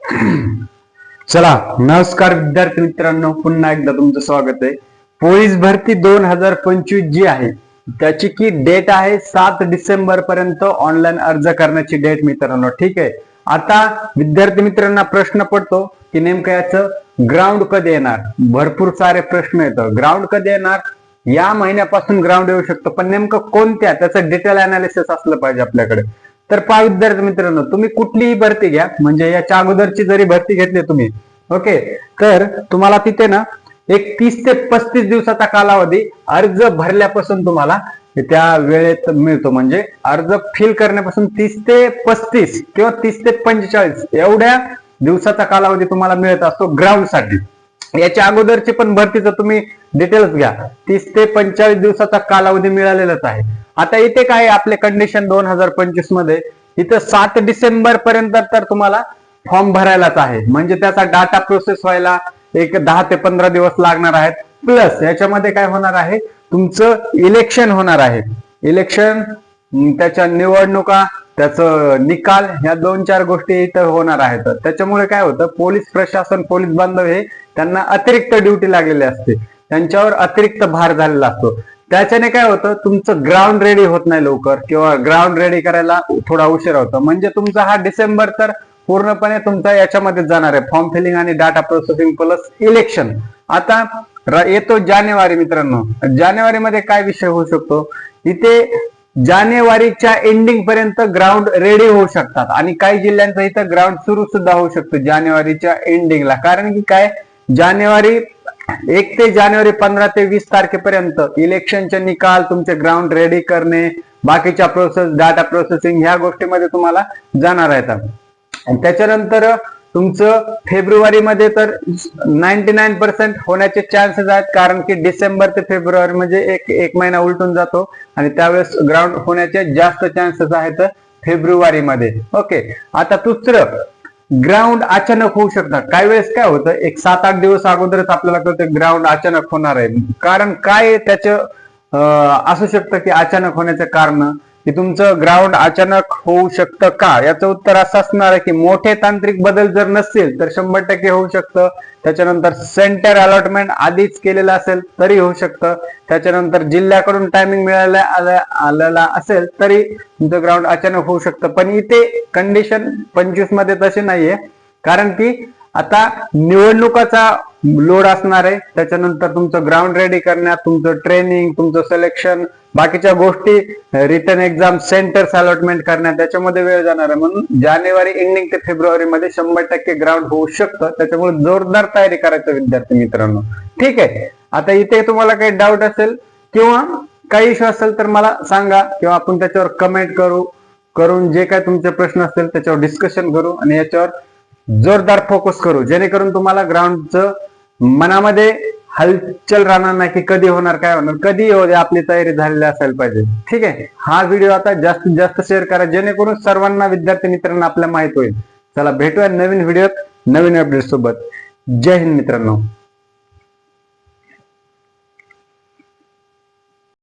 चला, नमस्कार विद्यार्थी मित्रांनो, पुन्हा एकदा तुमचं स्वागत आहे. पोलीस भरती 2025 जी आहे त्याची की डेट आहे 7 डिसेंबर पर्यंत ऑनलाईन अर्ज करण्याची डेट मित्रांनो. ठीक आहे. आता विद्यार्थी मित्रांना प्रश्न पडतो की नेमकं याचं ग्राउंड कधी येणार. भरपूर सारे प्रश्न येतात. ग्राउंड कधी येणार, या महिन्यापासून ग्राउंड येऊ शकतो, पण नेमकं कोणत्या, त्याचं डिटेल अनालिसिस असलं पाहिजे आपल्याकडे. तर पहा विद्यार्थी मित्रांनो, तुम्ही कुठलीही भरती घ्या, म्हणजे याच्या अगोदरची जरी भरती घेतली तुम्ही, ओके, तर तुम्हाला तिथे ना एक 30 ते 35 दिवसाचा कालावधी अर्ज भरल्यापासून तुम्हाला त्या वेळेत मिळतो. म्हणजे अर्ज फिल करण्यापासून 30 ते 35 किंवा 30 ते 45 एवढ्या दिवसाचा कालावधी तुम्हाला मिळत असतो ग्राउंड साठी. याच्या अगोदरची पण भरतीचं तुम्ही डिटेल्स घ्या, 30 ते 45 दिवसाचा कालावधी मिळालेलाच आहे. आता इथे काय आपले कंडिशन 2025 मध्ये, इथं 7 डिसेंबर पर्यंत तर तुम्हाला फॉर्म भरायलाच आहे. म्हणजे त्याचा डाटा प्रोसेस व्हायला एक 10 ते 15 दिवस लागणार आहेत. प्लस याच्यामध्ये काय होणार आहे, तुमचं इलेक्शन होणार आहे. इलेक्शन, त्याच्या निवडणुका, त्याचं निकाल, ह्या 2-4 गोष्टी इथं होणार आहेत. त्याच्यामुळे काय होतं, पोलीस प्रशासन, पोलीस बांधव हे त्यांना अतिरिक्त ड्युटी लागलेली असते, त्यांच्यावर अतिरिक्त भार झालेला असतो. त्याच्याने काय होतं, तुमचं ग्राउंड रेडी होत नाही लवकर, किंवा ग्राउंड रेडी करायला थोडा उशीर होतो. म्हणजे तुमचा हा डिसेंबर तर पूर्णपणे तुमचा याच्यामध्ये जाणार आहे, फॉर्म फिलिंग आणि डाटा प्रोसेसिंग प्लस इलेक्शन. आता येतो जानेवारी मित्रांनो. जानेवारीमध्ये काय विषय होऊ शकतो, इथे जानेवारीच्या एंडिंग पर्यंत ग्राउंड रेडी होऊ शकतात, आणि काही जिल्ह्यांचं इथं ग्राउंड सुरू सुद्धा होऊ शकतं जानेवारीच्या एंडिंगला. कारण की काय, जानेवारी 1 ते जानेवारी 15 ते 20 तारखेपर्यंत इलेक्शनचे निकाल, तुमचे ग्राउंड रेडी करणे, बाकीच्या प्रोसेस, डाटा प्रोसेसिंग, ह्या गोष्टीमध्ये तुम्हाला जाणार आहेत. आणि त्याच्यानंतर तुमचं फेब्रुवारीमध्ये तर 99% होण्याचे चान्सेस आहेत, कारण की डिसेंबर ते फेब्रुवारी म्हणजे एक महिना उलटून जातो, आणि त्यावेळेस ग्राउंड होण्याचे जास्त चान्सेस आहेत फेब्रुवारीमध्ये. ओके. आता दुसरं, ग्राउंड अचानक होऊ शकतात. काही वेळेस काय होतं, एक 7-8 दिवस अगोदरच आपल्याला कळतं ग्राउंड अचानक होणार आहे. कारण काय त्याचं असू शकतं की अचानक होण्याचं कारण, की तुमचं ग्राउंड अचानक होऊ शकतं का, याचं उत्तर असं असणार आहे की मोठे तांत्रिक बदल जर नसतील तर 100% होऊ शकतं. त्याच्यानंतर सेंटर अलॉटमेंट आधीच केलेलं असेल तरी होऊ शकतं. त्याच्यानंतर जिल्ह्याकडून टायमिंग आलेला असेल तरी तुमचं ग्राउंड अचानक होऊ शकतं. पण इथे कंडिशन 25 मध्ये तशी नाहीये, कारण की आता निवडणुकाचा लोड असणार आहे. त्याच्यानंतर तुमचं ग्राउंड रेडी करण्यात, तुमचं ट्रेनिंग, तुमचं सिलेक्शन, बाकीच्या गोष्टी, रिटर्न एक्झाम, सेंटर्स अलॉटमेंट करण्यात, त्याच्यामध्ये वेळ जाणार आहे. म्हणून जानेवारी एंडिंग ते फेब्रुवारी मध्ये 100% ग्राउंड होऊ शकतं. त्याच्यामुळे जोरदार तयारी करायचं विद्यार्थी मित्रांनो. ठीक आहे. आता इथे तुम्हाला काही डाऊट असेल किंवा काही इश्यू असेल तर मला सांगा, किंवा आपण त्याच्यावर कमेंट करून जे काय तुमचे प्रश्न असतील त्याच्यावर डिस्कशन करू, आणि याच्यावर जोरदार फोकस करू, जेणेकरून तुम्हाला ग्राउंडचं मनामध्ये हलचल राहणार नाही की कधी होणार, काय होणार, कधी येऊ दे, आपली तयारी झालेली असायला पाहिजे. ठीक आहे. हा व्हिडिओ आता जास्तीत जास्त शेअर करा, जेणेकरून सर्वांना, विद्यार्थी मित्रांना आपल्या माहित होईल. चला, भेटूया नवीन व्हिडिओत नवीन अपडेट सोबत. जय हिंद मित्रांनो.